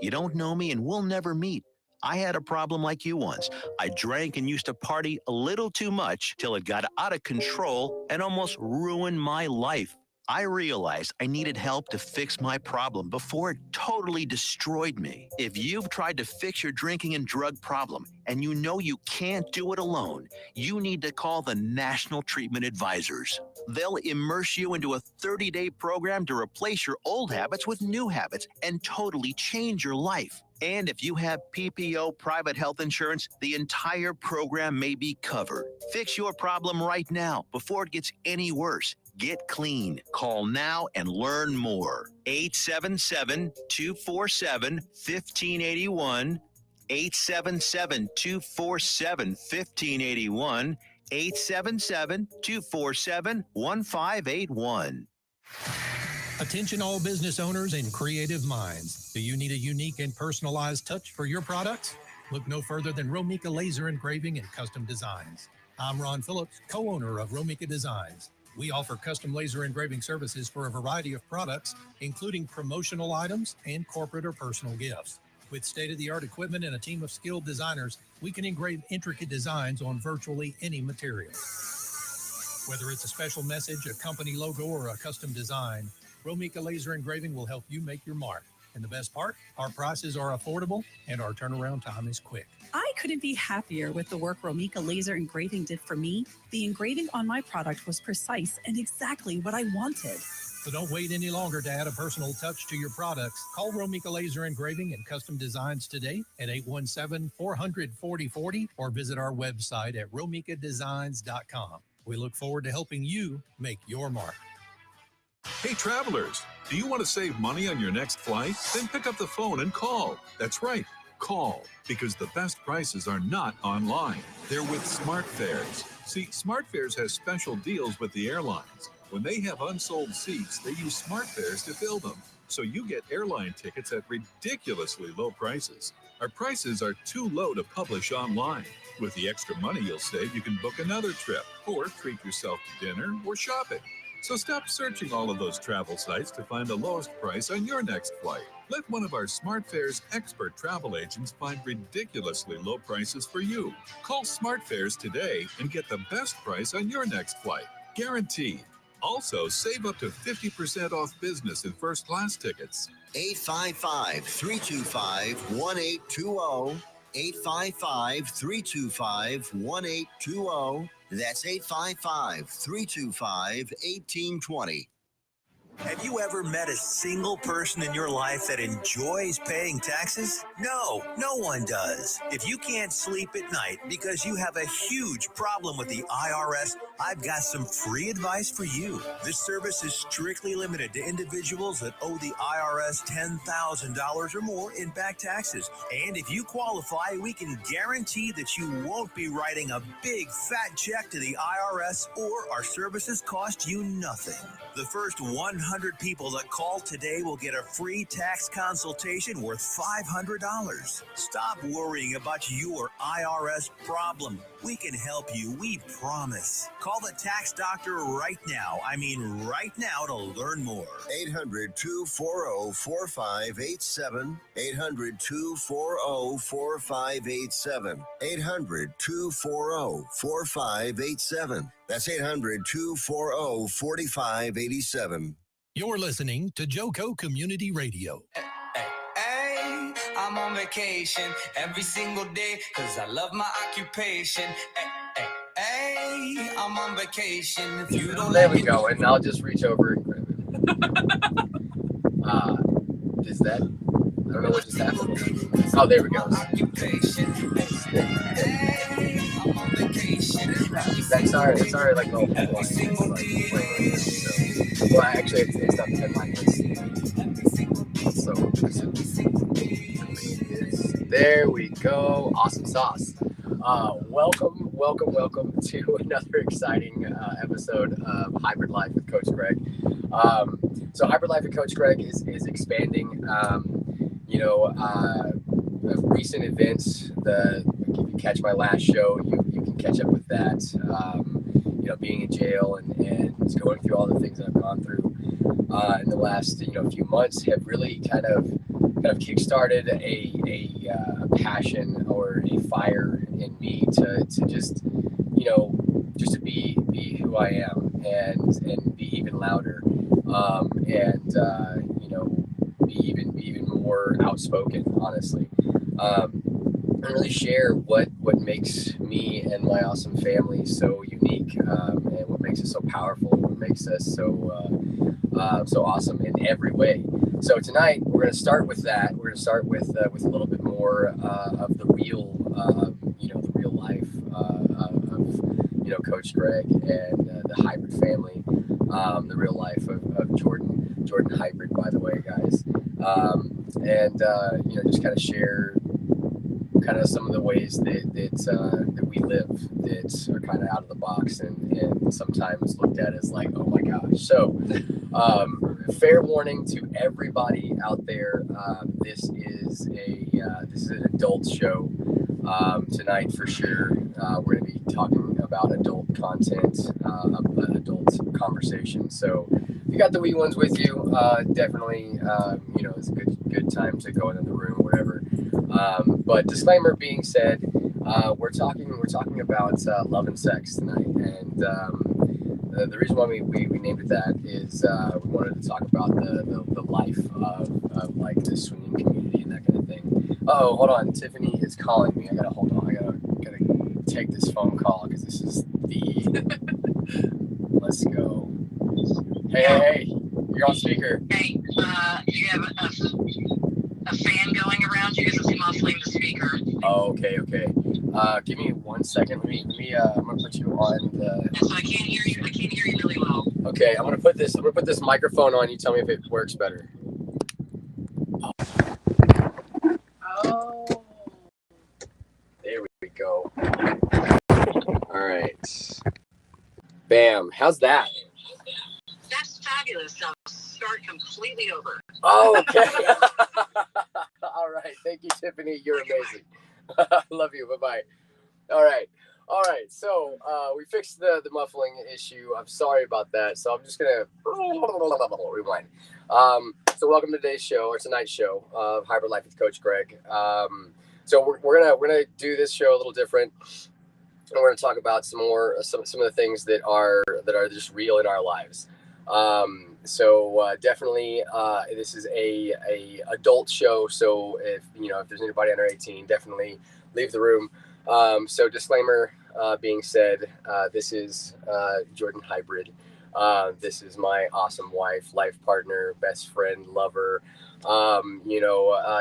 You don't know me and we'll never meet. I had a problem like you once. I drank and used to party a little too much till it got out of control and almost ruined my life. I realized I needed help to fix my problem before it totally destroyed me. If you've tried to fix your drinking and drug problem and you know you can't do it alone, you need to call the National Treatment Advisors. They'll immerse you into a 30-day program to replace your old habits with new habits and totally change your life. And if you have PPO private health insurance, the entire program may be covered. Fix your problem right now before it gets any worse. Get clean. Call now and learn more. 877-247-1581. 877-247-1581. 877-247-1581. Attention all business owners and creative minds. Do you need a unique and personalized touch for your products? Look no further than Romika Laser Engraving and Custom Designs. I'm Ron Phillips, co-owner of Romika Designs. We offer custom laser engraving services for a variety of products, including promotional items and corporate or personal gifts. With state-of-the-art equipment and a team of skilled designers, we can engrave intricate designs on virtually any material. Whether it's a special message, a company logo, or a custom design, Romika Laser Engraving will help you make your mark. And the best part, our prices are affordable and our turnaround time is quick. I couldn't be happier with the work Romika Laser Engraving did for me. The engraving on my product was precise and exactly what I wanted. So don't wait any longer to add a personal touch to your products. Call Romika Laser Engraving and Custom Designs today at 817-400-4040 or visit our website at romikadesigns.com. We look forward to helping you make your mark. Hey, travelers, do you want to save money on your next flight? Then pick up the phone and call. That's right, call, because the best prices are not online. They're with SmartFares. See, SmartFares has special deals with the airlines. When they have unsold seats, they use SmartFares to fill them. So you get airline tickets at ridiculously low prices. Our prices are too low to publish online. With the extra money you'll save, you can book another trip or treat yourself to dinner or shopping. So stop searching all of those travel sites to find the lowest price on your next flight. Let one of our SmartFares expert travel agents find ridiculously low prices for you. Call SmartFares today and get the best price on your next flight. Guaranteed. Also, save up to 50% off business and first class tickets. 855-325-1820. 855-325-1820. That's 855-325-1820. Have you ever met a single person in your life that enjoys paying taxes? No, no one does. If you can't sleep at night because you have a huge problem with the IRS, I've got some free advice for you. This service is strictly limited to individuals that owe the IRS $10,000 or more in back taxes. And if you qualify, we can guarantee that you won't be writing a big fat check to the IRS, or our services cost you nothing. The first 100 people that call today will get a free tax consultation worth $500. Stop worrying about your IRS problem. We can help you, we promise. Call the tax doctor right now. I mean right now, to learn more. 800-240-4587. 800-240-4587. 800-240-4587. That's 800-240-4587. You're listening to Joco Community Radio. Hey, I'm on vacation every single day because I love my occupation. Hey, I'm on vacation. If you don't there we go, and I'll just reach over and grab it. Is that? I don't know what just happened. Oh, there we go. Occupation. Hey, I'm on vacation. That's our like the whole headline. Well, actually, it's not the headline. There we go. Awesome sauce. Welcome to another exciting episode of Hybrid Life with Coach Greg. So Hybrid Life with Coach Greg is expanding. Recent events. If you catch my last show, you can catch up with that. Being in jail and going through all the things that I've gone through in the last few months have really kind of kind of kickstarted a passion or a fire in me to just, just to be who I am and be even louder, and be even more outspoken, honestly. And really share what makes me and my awesome family so unique, and what makes us so powerful, what makes us so awesome in every way. So tonight we're going to start with that. We're going to start with a little bit more of the real, the real life of Coach Greg and the Hybrid family, the real life of Jordyn Hybrid, by the way, guys, and just kind of share kind of some of the ways that we live that are kind of out of the box and sometimes looked at as like, oh my gosh. So fair warning to everybody out there, this is an adult show tonight for sure. We're going to be talking about adult content, adult conversation. So if you got the wee ones with you, definitely it's a good time to go into the room, whatever. But disclaimer being said, we're talking about love and sex tonight, and the reason why we named it that is we wanted to talk about the life of like the swinging community and that kind of thing. Oh, hold on, Tiffany is calling me. I gotta hold on. I gotta take this phone call because this is the. Let's go. Hey, you're on speaker. Hey, you have a fan going around you because it's muffling the speaker. Oh, okay. Give me 1 second. Let me. I'm gonna put you on the. So I can't hear you. I can't hear you really well. Okay, I'm gonna put this microphone on. You tell me if it works better. Oh. There we go. All right. Bam. How's that? That's fabulous. I'll start completely over. Oh, okay. All right. Thank you, Tiffany. You're amazing. Love you. Bye-bye. All right. So we fixed the muffling issue. I'm sorry about that. So I'm just going to rewind. So welcome to today's show, or tonight's show of Hybrid Life with Coach Greg. So we're gonna do this show a little different. And we're going to talk about some of the things that are just real in our lives. So definitely, this is a adult show. So if there's anybody under 18, definitely leave the room. So disclaimer being said, this is Jordyn Hybrid. This is my awesome wife, life partner, best friend, lover.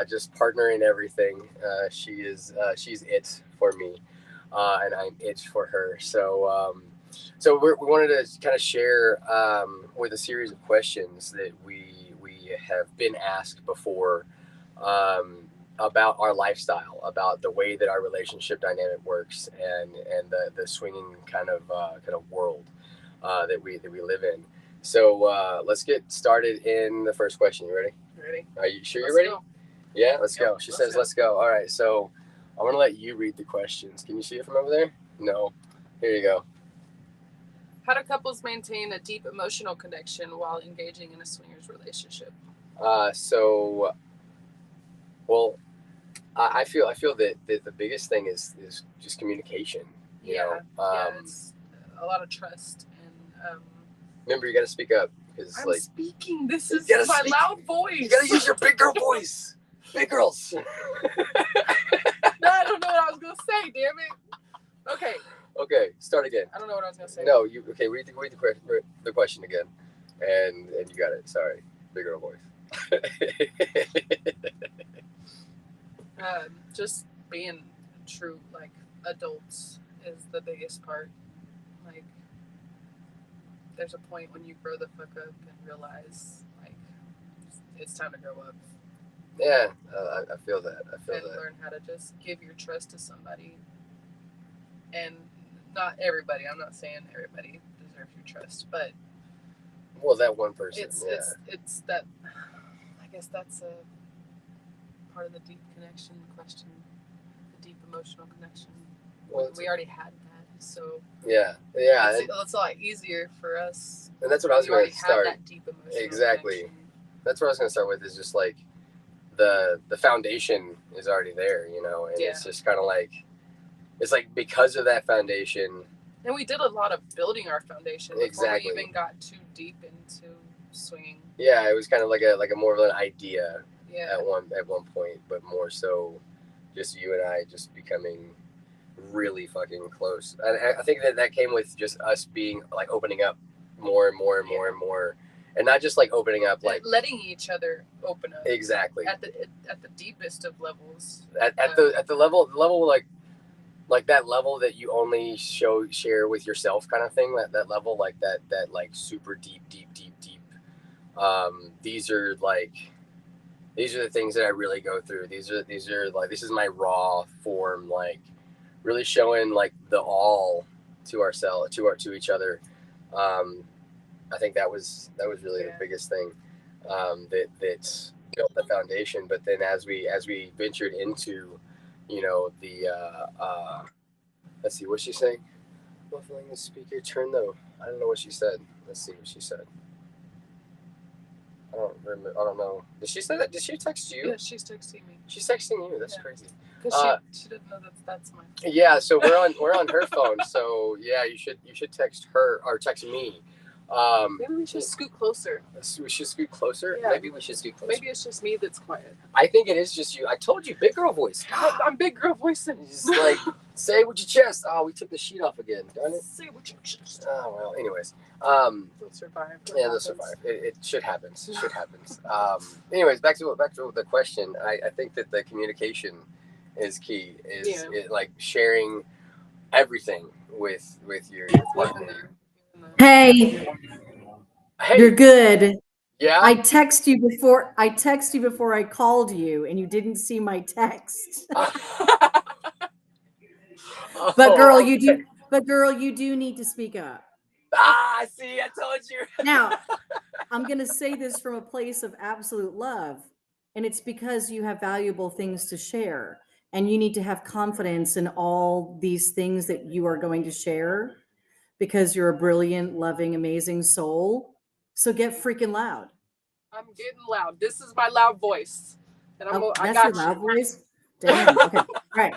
Just partner in everything. She's it for me. And I'm it for her. So we wanted to kind of share with a series of questions that we have been asked before about our lifestyle, about the way that our relationship dynamic works, and the swinging kind of world that we live in. So let's get started in the first question. You ready? Ready? Are you sure you're ready? Go. Yeah, let's go. She says, let's go. All right, so I'm going to let you read the questions. Can you see it from over there? No. Here you go. How do couples maintain a deep emotional connection while engaging in a swingers relationship? I feel that the biggest thing is just communication. It's a lot of trust. And remember, you got to speak up. I'm speaking. This is my speak. loud voice. You got to use your big girl voice. Big girls. No, I don't know what I was going to say, damn it. Okay, start again. I don't know what I was going to say. No, read the question again. And you got it. Sorry. Big girl voice. Just being true, like, adults is the biggest part. Like, there's a point when you grow the fuck up and realize, like, it's time to grow up. Yeah, I feel that. And learn how to just give your trust to somebody. And not everybody. I'm not saying everybody deserves your trust, but that one person. It's that. I guess that's a part of the deep connection question, the deep emotional connection. Well, we already had that, so yeah. It's a lot easier for us. And that's what I was going to start. That deep emotional exactly. connection. That's what I was going to start with. Is just like the foundation is already there, you know, and it's just kind of like, it's like because of that foundation. And we did a lot of building our foundation before we even got too deep into swinging. Yeah, it was kind of like a more of an idea at one point, but more so just you and I just becoming really fucking close. And I think that came with just us being like opening up more and more and more and more, and not just like opening up, like letting each other open up. Exactly. At the deepest of levels. At the level like that level that you only share with yourself, kind of thing. That level, like that like super deep. These are the things that I really go through. These are like, this is my raw form, like really showing like the all to ourselves, to each other. I think that was really the biggest thing that built the foundation. But then as we ventured into, you know, the let's see, what's she saying? Muffling the speaker. Turn though. I don't know what she said. Let's see what she said. I don't remember. I don't know. Did she say that? Did she text you? Yeah, she's texting me. She's texting you. That's crazy. Because she didn't know that's my phone. Yeah, so we're on her phone. So yeah, you should text her or text me. Maybe we should scoot closer. We should scoot closer. Yeah. Maybe we should scoot closer. Maybe it's just me that's quiet. I think it is just you. I told you, big girl voice. I'm big girl voicing. Just like say it with your chest. Oh, we took the sheet off again. Darn it. Say it with your chest. Oh well. Anyways, they'll survive. Yeah, they'll survive. It should happen. It should happen. Anyways, back to the question. I think that the communication is key. Like sharing everything with your partner. Hey, you're good. Yeah. I text you before I called you, and you didn't see my text. But girl, you do need to speak up. See, I told you. Now, I'm going to say this from a place of absolute love, and it's because you have valuable things to share, and you need to have confidence in all these things that you are going to share, because you're a brilliant, loving, amazing soul. So get freaking loud. I'm getting loud. This is my loud voice. And I got your loud voice? Damn. Okay. All right.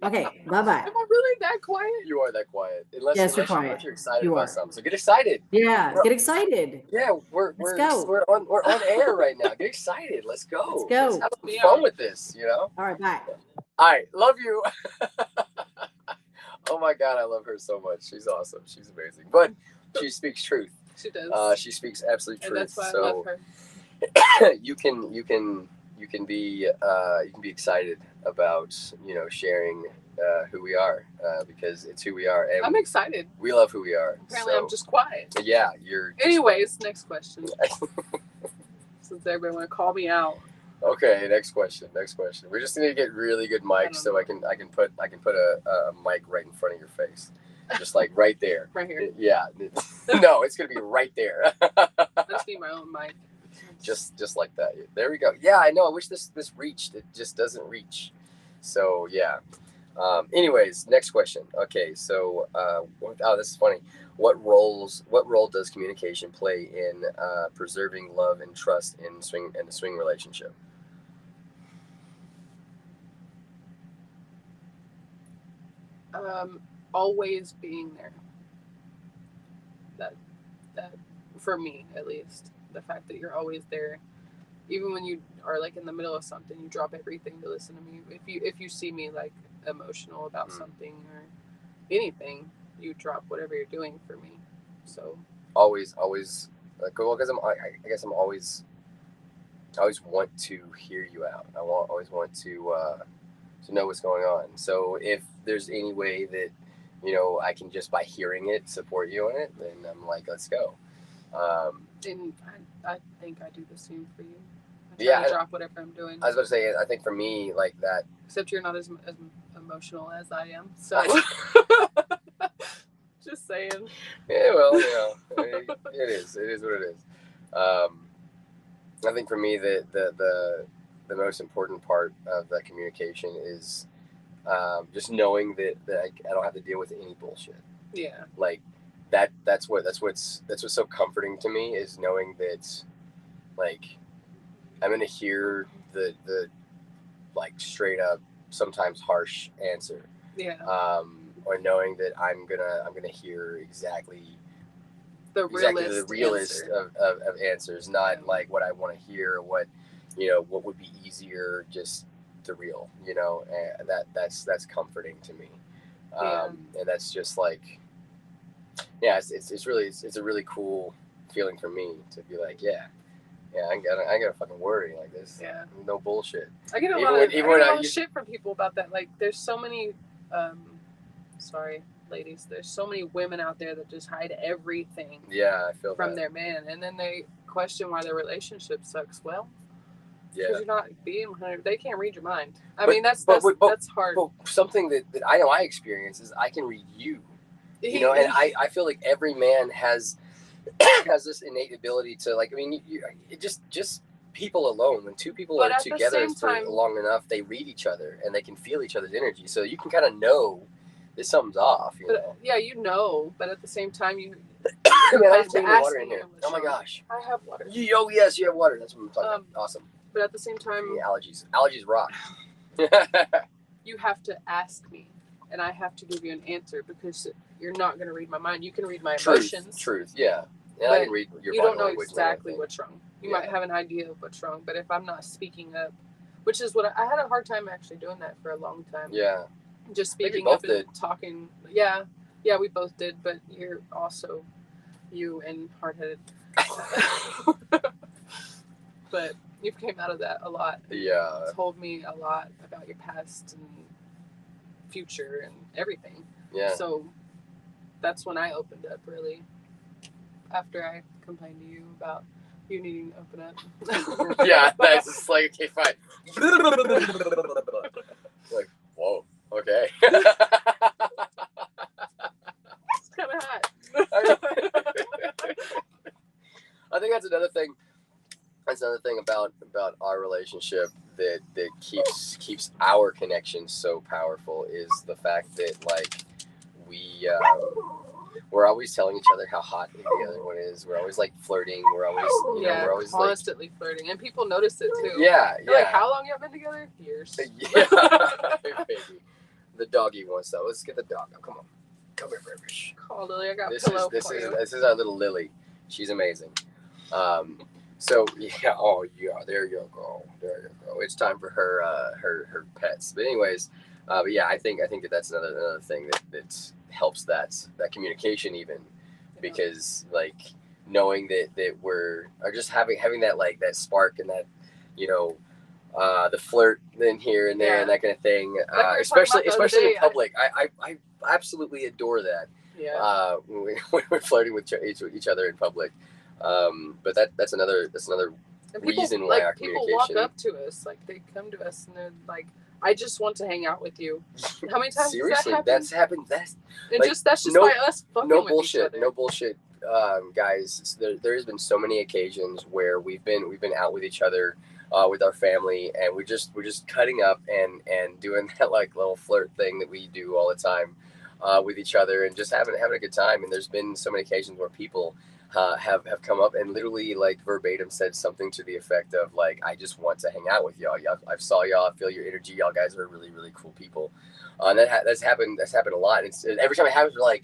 Okay. Bye-bye. Am I really that quiet? You are that quiet. Yes, you're quiet. Unless you're excited about something. So get excited. Yeah, get excited. Yeah, we're on air right now. Get excited. Let's go. Let's go. Let's have some fun with this, you know? All right, bye. All right. Love you. Oh my God, I love her so much. She's awesome. She's amazing. But she speaks truth. She does. She speaks absolute truth. And that's why I love her. you can be excited about, you know, sharing who we are, because it's who we are. And I'm excited. We love who we are. Apparently, I'm just quiet. Yeah, you're. Anyways, next question. Since everybody want to call me out. Okay, next question. We just need to get really good mics so I can put a mic right in front of your face, just like right there. Right here. Yeah. No, it's gonna be right there. I just need my own mic. Just like that. There we go. Yeah, I know. I wish this reached. It just doesn't reach. So yeah. Anyways, next question. Okay, so this is funny. What role does communication play in preserving love and trust in the swing relationship? Always being there. That for me at least, the fact that you're always there, even when you are like in the middle of something, you drop everything to listen to me. If you see me like emotional about something or anything, you drop whatever you're doing for me. So always like, well, because I guess I always want to hear you out. I always want to know what's going on. So if there's any way that, you know, I can just by hearing it support you in it, then I'm like, let's go. And I think I do the same for you. I try to drop whatever I'm doing. I was going to say, I think for me, like that. Except you're not as emotional as I am. So just saying. Yeah, well, you know, it is what it is. I think for me, the most important part of that communication is just knowing that I don't have to deal with any bullshit. Yeah. Like that's what's so comforting to me, is knowing that like I'm gonna hear the like straight up sometimes harsh answer. Yeah. Or knowing that I'm gonna hear exactly the realest of answers, not like what I want to hear or what what would be easier, just the real, and that's comforting to me. And that's just like, it's a really cool feeling for me to be like, I gotta fucking worry like this. Yeah. No bullshit. I get a lot of shit from people about that. Like, there's so many, sorry, ladies, there's so many women out there that just hide everything. Yeah, I feel from that. their man, and then they question why their relationship sucks. Well, yeah, because you're not being 100. They can't read your mind. I mean, that's hard. But something that I know I experience is I can read you. And I feel like every man has this innate ability to, like, I mean, it just people alone, when two people are together for long enough, they read each other and they can feel each other's energy, so you can kind of know that something's off. But at the same time, you have to ask water in here. Oh my gosh, I have water. Yes, you have water. That's what I'm talking about. Awesome. But at the same time, allergies rock. You have to ask me, and I have to give you an answer, because you're not going to read my mind. You can read my emotions. Truth, yeah. And I can read your you body don't know language exactly what's wrong. You might have an idea of what's wrong, but if I'm not speaking up, which is what I had a hard time actually doing that for a long time. Yeah. Just speaking up and talking. Yeah, we both did, but you're also you and hard-headed. But you've came out of that a lot. Yeah. Told me a lot about your past and future and everything. Yeah. So that's when I opened up, really. After I complained to you about you needing to open up. Yeah, that's just like, okay, fine. Like, whoa, okay. It's kind of hot. I think that's another thing. That's another thing about our relationship that keeps our connection so powerful, is the fact that, like, we're always telling each other how hot the other one is. We're always like flirting. We're always we're always constantly like, flirting, and people notice it too. Yeah. Like, how long you have been together? Years. Yeah. Baby. The doggy wants though. Let's get the dog. Oh, come on. Come here, baby. Call Lily. I got pillow for you. This is our little Lily. She's amazing. So yeah. Oh yeah. There you go. It's time for her pets. But anyways, but yeah, I think that's another thing that helps that communication, even, because, like, knowing that we're just having that, like, that spark and that, the flirt in here and there and that kind of thing, especially in public. I absolutely adore that. Yeah. When we're flirting with each other in public. But that's another reason why our communication. People walk up to us, like, they come to us and they're like, I just want to hang out with you. How many times Seriously, has that happened? That's just by us fucking no with bullshit, each other. No bullshit, guys. There has been so many occasions where we've been out with each other, with our family, and we're just cutting up and doing that, like, little flirt thing that we do all the time, with each other, and just having a good time. And there's been so many occasions where people have come up and literally, like, verbatim said something to the effect of, like, I just want to hang out with y'all. I saw y'all, I feel your energy. Y'all guys are really, really cool people. And that's happened a lot. And every time it happens, we're like,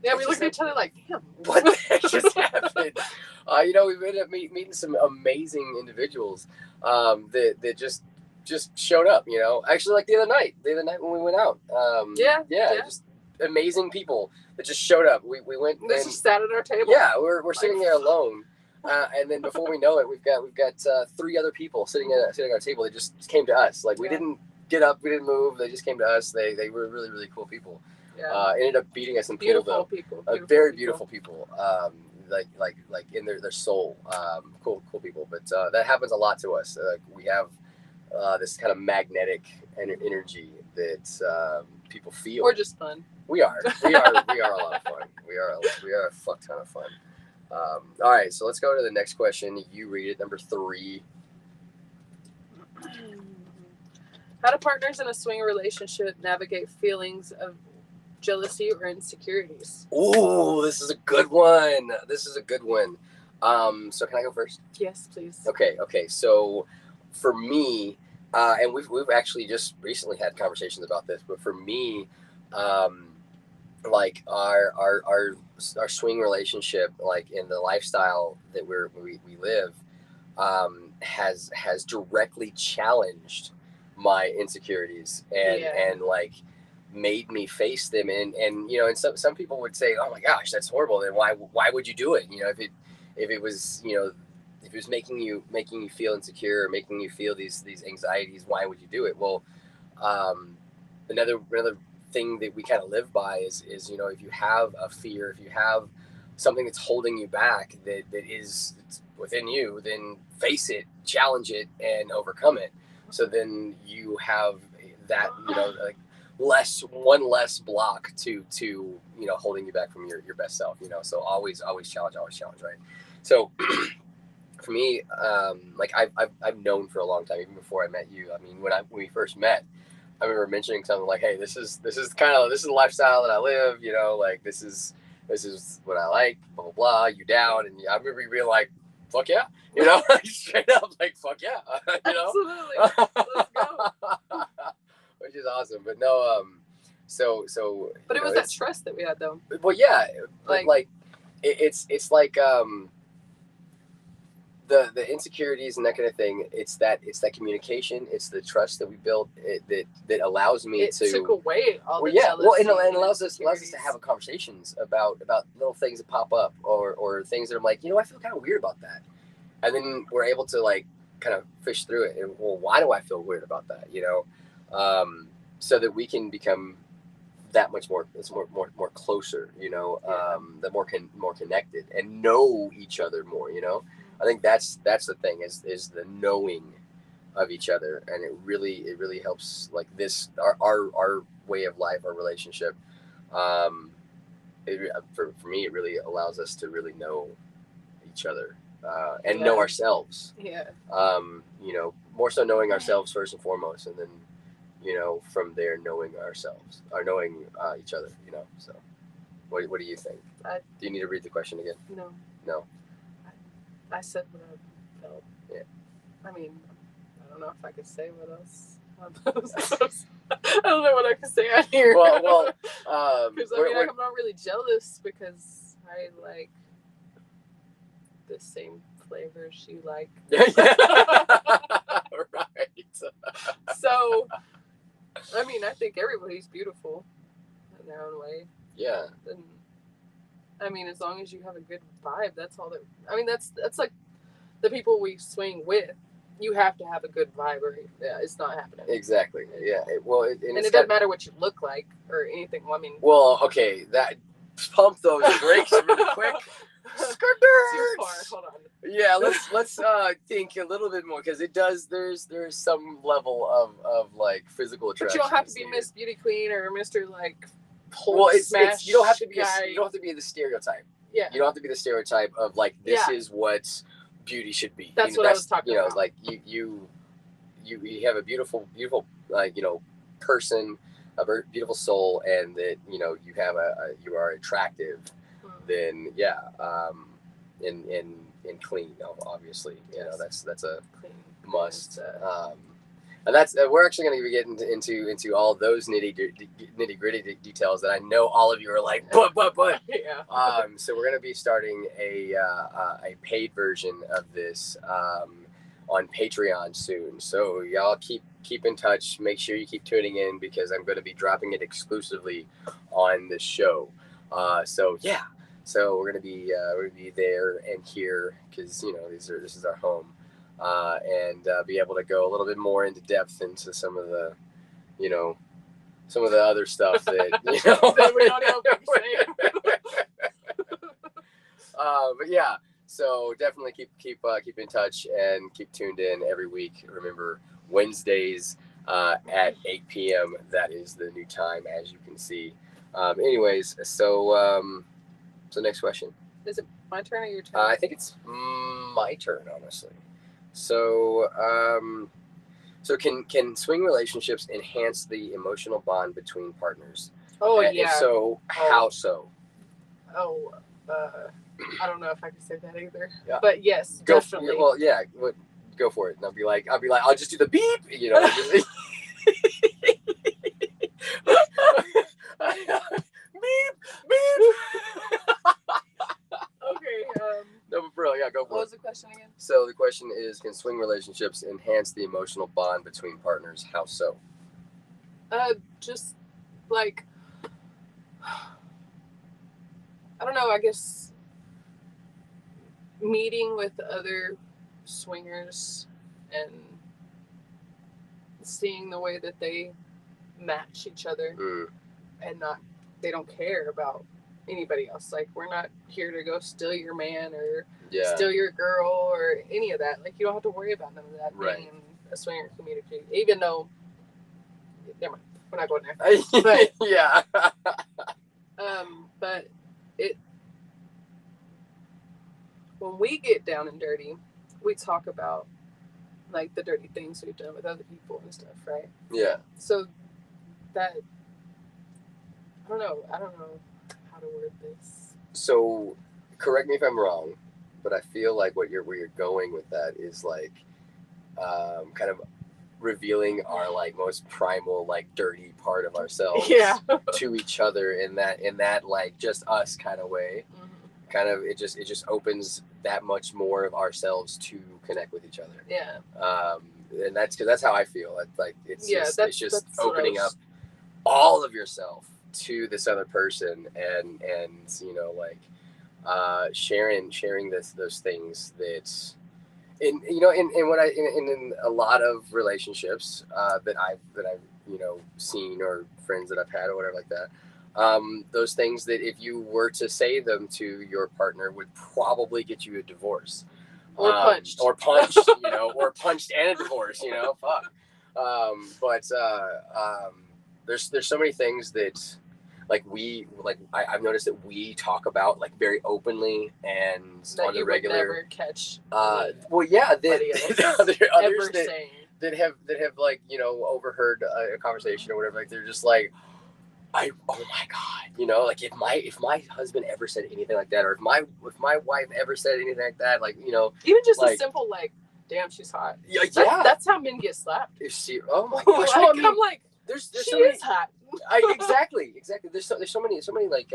yeah, we look at each other like, damn, what the heck just happened? We've ended up meeting some amazing individuals that just showed up. Actually, like the other night when we went out. Yeah. Just amazing people that just showed up. We went. They just sat at our table. Yeah, we're sitting there alone, and then before we know it, we've got 3 other people sitting at our table. They just came to us. Like, we didn't get up, we didn't move. They just came to us. They were really, really cool people. Yeah. Ended up beating us in pool though. Very beautiful people. Like in their soul. Cool people. But that happens a lot to us. Like, we have this kind of magnetic energy that people feel. We're just fun. We are a lot of fun. We are a fuck ton of fun. All right, so let's go to the next question. You read it, number 3. How do partners in a swing relationship navigate feelings of jealousy or insecurities? Ooh, this is a good one. So can I go first? Yes, please. Okay. So for me, and we've actually just recently had conversations about this, but for me, like our swing relationship, like in the lifestyle that we live, has directly challenged my insecurities and like made me face them, and you know, and some people would say, oh my gosh, that's horrible, then why would you do it, you know, if it was, you know, if it was making you feel insecure or making you feel these anxieties, why would you do it? Well, another thing that we kind of live by is, you know, if you have a fear, if you have something that's holding you back that is within you, then face it, challenge it, and overcome it. So then you have that, you know, like one less block to you know, holding you back from your best self, you know. So always challenge, right? So for me, like I've known for a long time, even before I met you. I mean, when we first met, I remember mentioning something like, hey, this is the lifestyle that I live, you know, like this is what I like, blah blah blah, you down? And I remember you being like, fuck yeah, you know, like straight up, like fuck yeah, you know. Absolutely. Let's go. Which is awesome. But no, so but it was that trust that we had, though. Well, yeah, like it's like the insecurities and that kind of thing. It's that communication. It's the trust that we built that allows me to. It took away all the jealousy. Well, and allows us to have conversations about little things that pop up or things that I'm like, you know, I feel kind of weird about that, and then we're able to like kind of fish through it. And well, why do I feel weird about that? You know. So that we can become that much more closer, you know, that more connected and know each other more, you know. I think that's the thing is the knowing of each other, and it really helps, like this our way of life, our relationship. For me, it really allows us to really know each other and know ourselves. Yeah. You know, more so knowing ourselves first and foremost, and then, you know, from there knowing ourselves or knowing each other, you know. So what do you think? Do you need to read the question again? No. I said what I felt. Yeah. I mean, I don't know if I could say what else. I don't know what I could say out here. Well, because I mean, I'm not really jealous because I like the same flavors you like. Right. So, I mean, I think everybody's beautiful in their own way. Yeah. And I mean, as long as you have a good vibe, that's all that. I mean, that's like the people we swing with. You have to have a good vibe, or it's not happening. Exactly. Yeah. And it doesn't matter what you look like or anything. Well, I mean. Well, okay. That pump those brakes really quick. Too far. Hold on. Yeah, let's think a little bit more, because it does. There's some level of like physical attraction. But you don't have to be Miss Beauty Queen or Mr. like. Well, it's you don't have to be you don't have to be the stereotype. Yeah. You don't have to be the stereotype of like this is what beauty should be. That's what I was talking about. Like you have a beautiful like, you know, person, a very beautiful soul, and that, you know, you have you are attractive. Then and clean, obviously, you know, that's a clean must. And that's we're actually going to be getting into all those nitty gritty details that I know all of you are like, but. Yeah. So we're going to be starting a paid version of this on Patreon soon. So y'all keep in touch. Make sure you keep tuning in, because I'm going to be dropping it exclusively on this show. So yeah. So we're gonna be there and here, because, you know, this is our home, and be able to go a little bit more into depth into some of the, you know, some of the other stuff that, you know, that we don't know what but yeah, so definitely keep in touch and keep tuned in every week. Remember, Wednesdays at 8 p.m. That is the new time, as you can see. Anyways, so next question. Is it my turn or your turn? I think it's my turn, honestly. So, so can swing relationships enhance the emotional bond between partners? Oh, and yeah. If so, how so? I don't know if I can say that either. Yeah. But yes, definitely. Well, yeah. Go go for it. And I'll be like, I'll just do the beep, you know. Beep, beep. Okay. No, but for real, yeah, go for What it. was the question again? So the question is, can swing relationships enhance the emotional bond between partners? How so? Just like, I don't know, I guess meeting with other swingers and seeing the way that they match each other and they don't care about anybody else. Like, we're not here to go steal your man or steal your girl or any of that. Like, you don't have to worry about none of that being in a swinger community, even though, never mind, we're not going there. But yeah. But when we get down and dirty, we talk about like the dirty things we've done with other people and stuff, right? Yeah. So that, I don't know how to word this. So correct me if I'm wrong, but I feel like where you're going with that is like kind of revealing our like most primal, like dirty part of ourselves to each other in that like just us kind of way. Kind of it just opens that much more of ourselves to connect with each other. Yeah. And that's how I feel. It's like it's just opening up all of yourself to this other person and you know, like sharing those things that in a lot of relationships that I've you know seen, or friends that I've had or whatever like that, those things that if you were to say them to your partner would probably get you a divorce or punched you know, or punched and a divorce, you know. Fuck. There's so many things that I've noticed that we talk about like very openly and that on the you regular would never catch. Others that have like, you know, overheard a conversation or whatever, like they're just like, oh my God, you know, like if my husband ever said anything like that, or if my wife ever said anything like that, like, you know, even just like, a simple like, damn, she's hot. Yeah, that's how men get slapped. If she, oh my gosh, like, I mean, I'm like, there's she so many, is hot. exactly. There's so many like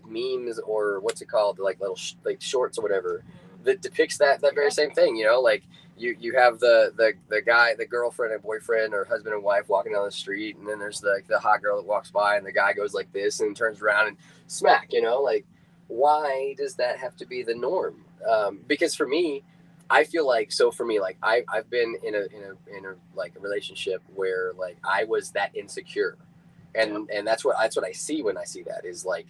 memes or what's it called, like little like shorts or whatever that depicts that very same thing. You know, like you have the guy, the girlfriend and boyfriend or husband and wife walking down the street, and then there's the hot girl that walks by, and the guy goes like this and turns around and smack. You know, like why does that have to be the norm? Because for me, I feel like, so for me, like I've been in a like a relationship where like I was that insecure, and that's what I see when I see that is like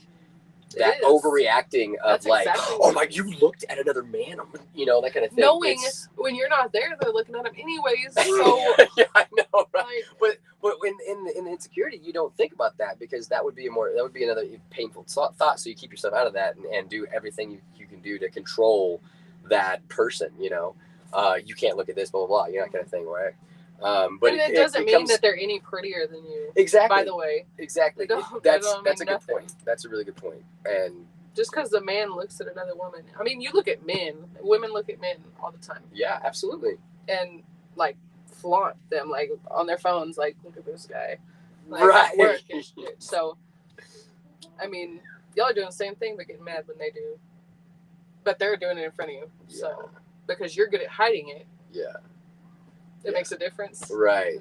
that overreacting of that's like, exactly oh my, you looked at another man, you know, that kind of thing. Knowing when you're not there, they're looking at him anyways. So yeah, I know, right? Like, but in the insecurity, you don't think about that because that would be another painful thought. So you keep yourself out of that and do everything you can do to control that person, you know. You can't look at this, blah blah blah, you know, that kind of thing, right? But it doesn't mean that they're any prettier than you. Exactly. By the way. Exactly. That's a good point. That's a really good point. And just because a man looks at another woman, I mean, you look at men. Women look at men all the time. Yeah, absolutely. And like flaunt them, like on their phones, like look at this guy. Like, right. Work and shit. So, I mean, y'all are doing the same thing, but getting mad when they do. But they're doing it in front of you. Yeah. So because you're good at hiding it. Yeah. It makes a difference. Right.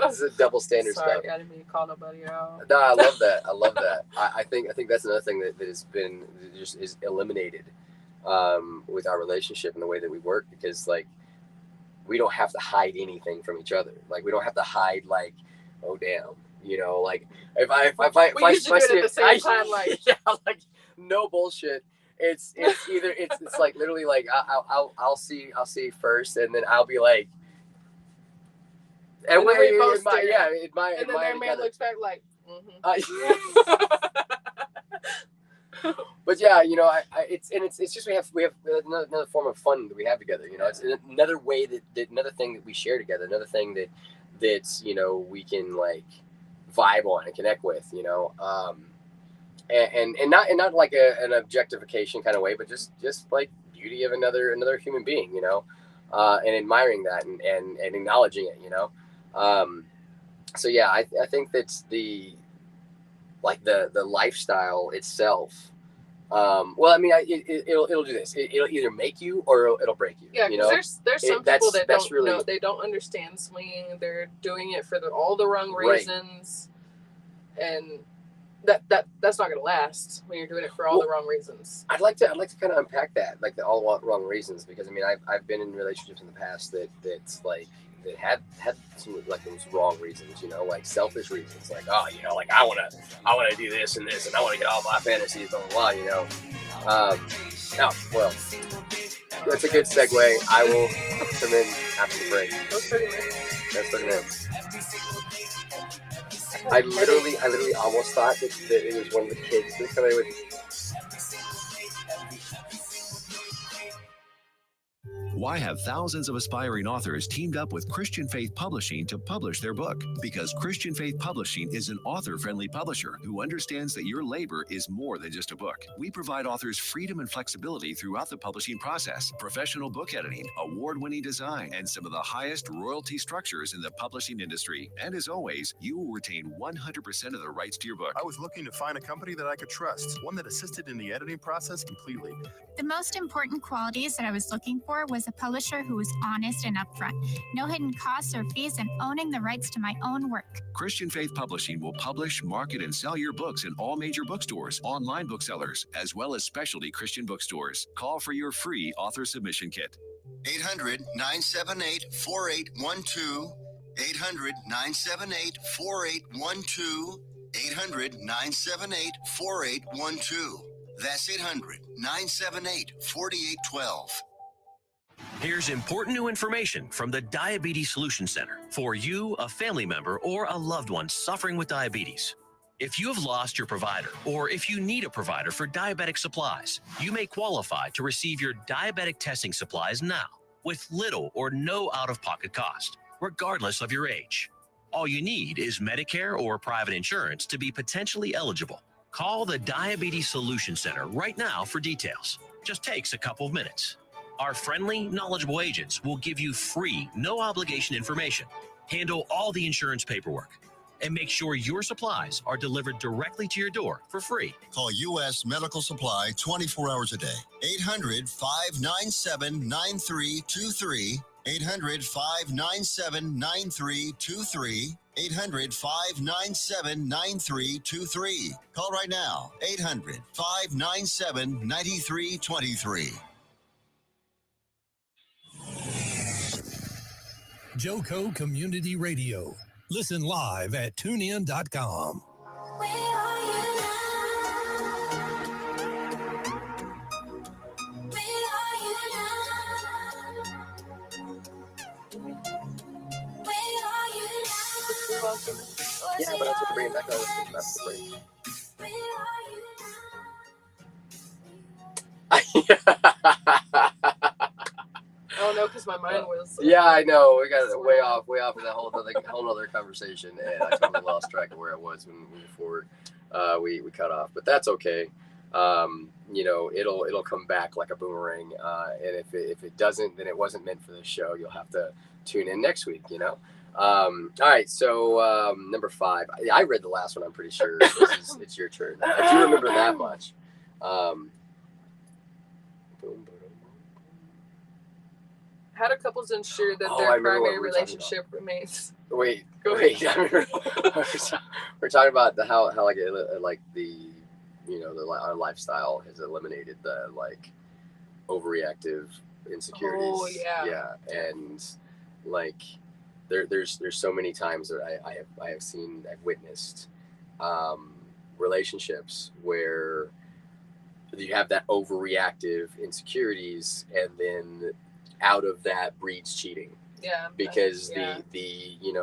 This is a double standard Sorry, stuff. I didn't mean to call nobody out. No, I love that. I think that's another thing that has been just is eliminated with our relationship and the way that we work, because like we don't have to hide anything from each other. Like we don't have to hide like, oh damn, you know, like if I do it at the same time, like yeah, like no bullshit. It's either it's like literally like I'll see first, and then I'll be like. And then their man looks back like, But yeah, you know, it's just we have another form of fun that we have together. You know, it's another way that another thing that we share together, another thing that's you know we can like vibe on and connect with. You know, and not like an objectification kind of way, but just like beauty of another human being. You know. and admiring that and acknowledging it, you know? So yeah, I think that's the lifestyle itself. Well, I mean, it'll do this. It'll either make you or it'll break you. Yeah, you because know? there's some people that don't really, know, they don't understand swinging. They're doing it for all the wrong Right. reasons, and that's not going to last when you're doing it for all the wrong reasons. I'd like to kind of unpack that, like the all wrong reasons, because I mean, I've been in relationships in the past that's like that had some like those wrong reasons, you know, like selfish reasons, like, oh, you know, like I want to do this and this, and I want to get all my fantasies, blah blah blah, you know. Oh, well, that's a good segue. I will come in after the break. That's 30 minutes. That's 30 minutes. I literally almost thought that it was one of the kids that come in with. Why have thousands of aspiring authors teamed up with Christian Faith Publishing to publish their book? Because Christian Faith Publishing is an author-friendly publisher who understands that your labor is more than just a book. We provide authors freedom and flexibility throughout the publishing process, professional book editing, award-winning design, and some of the highest royalty structures in the publishing industry. And as always, you will retain 100% of the rights to your book. I was looking to find a company that I could trust, one that assisted in the editing process completely. The most important qualities that I was looking for was a publisher who was honest and upfront, no hidden costs or fees, and owning the rights to my own work. Christian Faith Publishing will publish, market, and sell your books in all major bookstores, online booksellers, as well as specialty Christian bookstores. Call for your free author submission kit. 800-978-4812. 800-978-4812. 800-978-4812. That's 800-978-4812. Here's important new information from the Diabetes Solution Center for you, a family member, or a loved one suffering with diabetes. If you have lost your provider, or if you need a provider for diabetic supplies, you may qualify to receive your diabetic testing supplies now with little or no out-of-pocket cost, regardless of your age. All you need is Medicare or private insurance to be potentially eligible. Call the Diabetes Solution Center right now for details. Just takes a couple of minutes. Our friendly, knowledgeable agents will give you free, no-obligation information, handle all the insurance paperwork, and make sure your supplies are delivered directly to your door for free. Call U.S. Medical Supply 24 hours a day. 800-597-9323. 800-597-9323. 800-597-9323. Call right now. 800-597-9323. Joco Community Radio. Listen live at tunein.com. Yeah, but I took a bring it back after the break. Oh no, because my mind was. Yeah, I know. We got way off in that whole other conversation, and I totally lost track of where I was before we cut off. But that's okay. You know, it'll come back like a boomerang. And if it doesn't, then it wasn't meant for this show. You'll have to tune in next week. You know. All right. So number 5. I read the last one. I'm pretty sure it's your turn. I do remember that much. How do couples ensure that their primary relationship remains? Wait. Ahead. We're talking about how like the our lifestyle has eliminated the like overreactive insecurities. Oh yeah. And like there's so many times that I've witnessed relationships where you have that overreactive insecurities, and then out of that breeds cheating. Yeah. Because the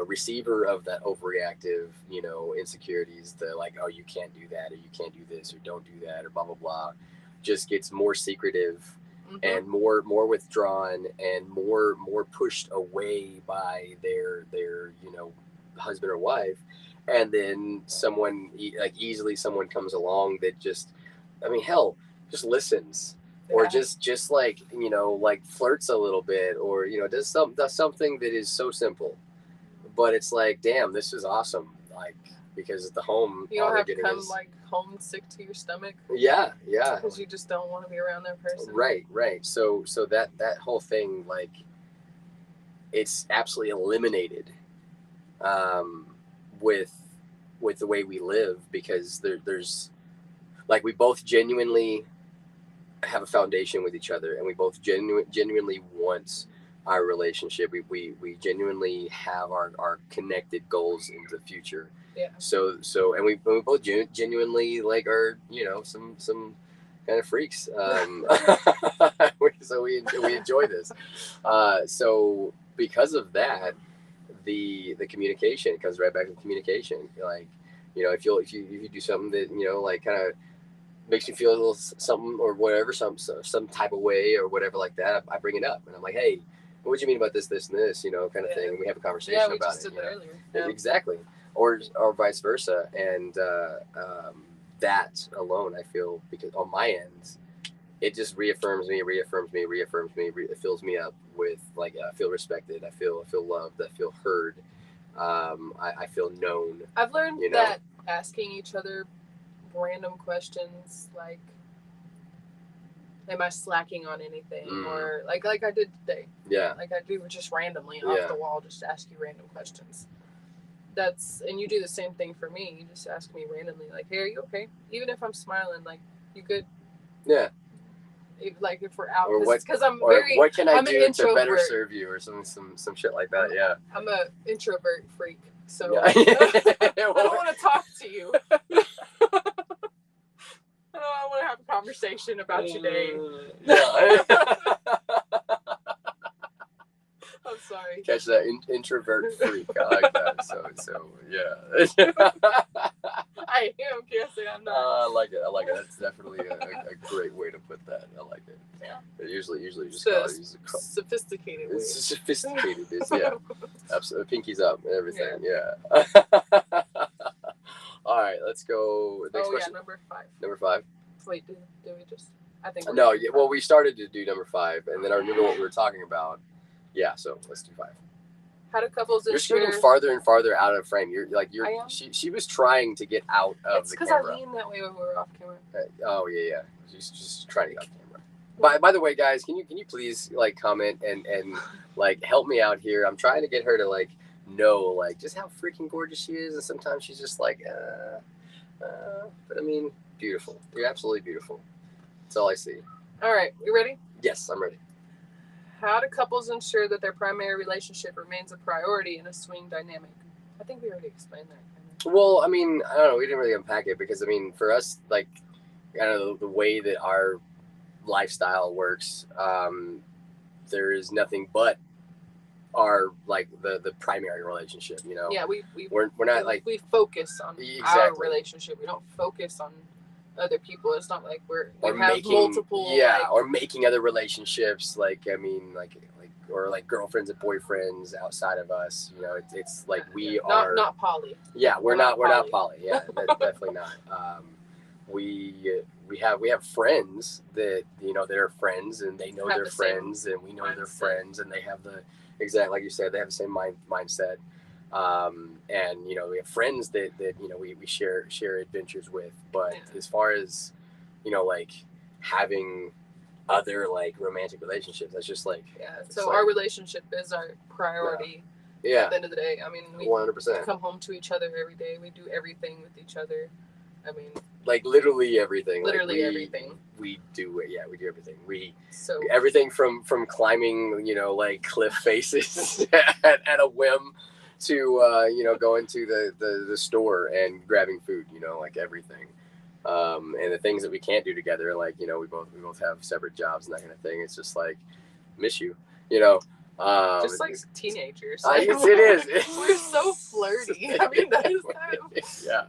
receiver of that overreactive, insecurities, the like, oh, you can't do that, or you can't do this, or don't do that, or blah blah blah, just gets more secretive and more withdrawn and more pushed away by their husband or wife. And then someone easily someone comes along that just, I mean, hell, just listens or just like, you know, like flirts a little bit, or, you know, does something that is so simple, but it's like, damn, this is awesome. Like, because at the home, you don't have to come like homesick to your stomach. Yeah. Because you just don't want to be around that person. Right. So that whole thing, like, it's absolutely eliminated with the way we live, because there's like, we both genuinely have a foundation with each other, and we both genuinely want our relationship. We genuinely have our connected goals into the future. Yeah. So and we both genuinely like are, you know, some kind of freaks. So we enjoy this. So because of that, the communication, it comes right back to communication. Like, you know, if you do something that, you know, like kind of makes me feel a little something or whatever, some type of way or whatever like that, I bring it up and I'm like, hey, what do you mean about this, and this, you know, kind of thing. And we have a conversation about it. Yeah, we just did that earlier. Yeah. Exactly. Or vice versa. And that alone, I feel, because on my end, it just reaffirms me. It fills me up with, like, I feel respected. I feel loved. I feel heard. I feel known. I've learned that asking each other random questions, like, am I slacking on anything? Or like I did today. Yeah. Like I do just randomly off the wall, just ask you random questions. And you do the same thing for me. You just ask me randomly, like, hey, are you okay? Even if I'm smiling, like, you good? Yeah. Like if we're out, because what can I do to better serve you, or some shit like that. Yeah. I'm a introvert freak, so I don't want to talk to you. I want to have a conversation about your day. Yeah. I'm sorry. Catch that introvert freak. I like that. So yeah. I am guessing I'm not. I like it. That's definitely a great way to put that. I like it. Yeah. Usually you just sophisticated. It's sophisticated. Yeah. Absolutely. Pinkies up and everything. Yeah. All right. Let's go. Next question. Number 5. Wait, did we just? I think. No. Yeah. Well, we started to do number 5, and then I remember what we were talking about. Yeah. So let's do 5. How do couples You're scooting farther and farther out of frame. She was trying to get out of the camera. It's because I leaned that way when we were off camera. Oh yeah. She's just trying to get off camera. By the way, guys, can you please, like, comment and like help me out here? I'm trying to get her to, like, know, like, just how freaking gorgeous she is, and sometimes she's just like, but I mean, beautiful. You're absolutely beautiful. That's all I see. All right, you ready? Yes, I'm ready. How do couples ensure that their primary relationship remains a priority in a swing dynamic? I think we already explained that. Well, I mean, I don't know. We didn't really unpack it because, I mean, for us, like, kind of the way that our lifestyle works, there is nothing but our, like, the primary relationship, you know? Yeah, we're not like, we focus on our relationship. We don't focus on other people. It's not like we have multiple. Yeah, like, or making other relationships, like, I mean, like or like girlfriends and boyfriends outside of us. You know, it's like we are not poly. Yeah, we're not poly. Yeah, definitely not. We have friends that, you know, they're friends, and they know their friends, and we know their friends, and they have like you said, they have the same mindset. And, you know, we have friends that you know, we share adventures with, but as far as, you know, like, having other, like, romantic relationships, that's just like, so like, our relationship is our priority. Yeah. At the end of the day, I mean, we 100% come home to each other every day. We do everything with each other. I mean, like, literally everything. Literally like, everything. We do it. Yeah, we do everything. Everything from climbing, you know, like, cliff faces at a whim to you know, going to the store and grabbing food, you know, like, everything. And the things that we can't do together, like, you know, we both have separate jobs and that kind of thing. It's just like, miss you, you know. Just like teenagers. It is. We're so flirty. I mean, that is yeah.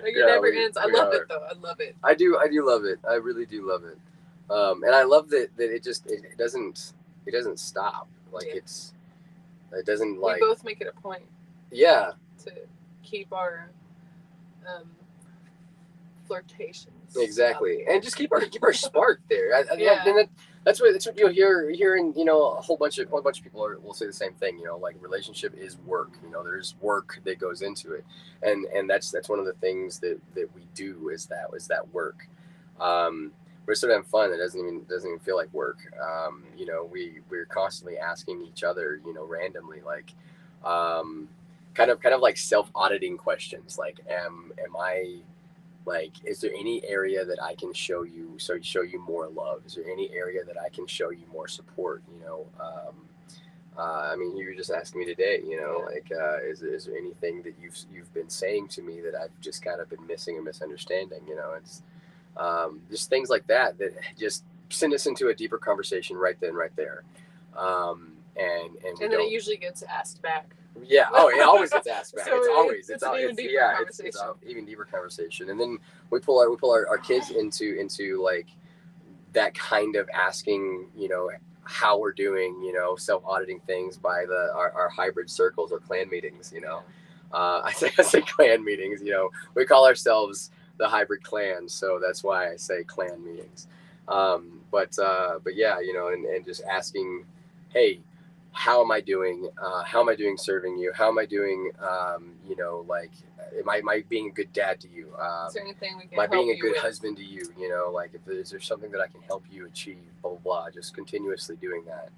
Like, it never ends. I love it though. I love it. I do love it. I really do love it. And I love that it doesn't stop. Like, it doesn't, like, we both make it a point. Yeah. To keep our flirtations. Exactly, and just keep our spark there. Yeah. And that's what you'll hearing. You know, a whole bunch of people will say the same thing. You know, like relationship is work. You know, there's work that goes into it, and that's one of the things that we do is that work. We're sort of having fun. It doesn't even feel like work. You know, we're constantly asking each other, you know, randomly, like, kind of like self-auditing questions, like, am I, like, is there any area that I can show you more love? Is there any area that I can show you more support? You know, I mean, you were just asking me today, you know, like, is there anything that you've been saying to me that I've just kind of been missing or misunderstanding? You know, it's just things like that just send us into a deeper conversation right then, right there. And then it usually gets asked back. Yeah. Oh, it always gets asked back. So it's an even deeper conversation. It's an even deeper conversation. And then we pull our kids into like that kind of asking, you know, how we're doing, you know, self-auditing things by our hybrid circles or clan meetings, you know. I say clan meetings, you know, we call ourselves the hybrid clan, so that's why I say clan meetings. But yeah, you know, and just asking, hey, how am I doing? How am I doing serving you? How am I doing? You know, like, am I being a good dad to you? Is there anything we can am I being help a good you with? husband to you? You know, like, is there something that I can help you achieve? Blah blah blah. Just continuously doing that.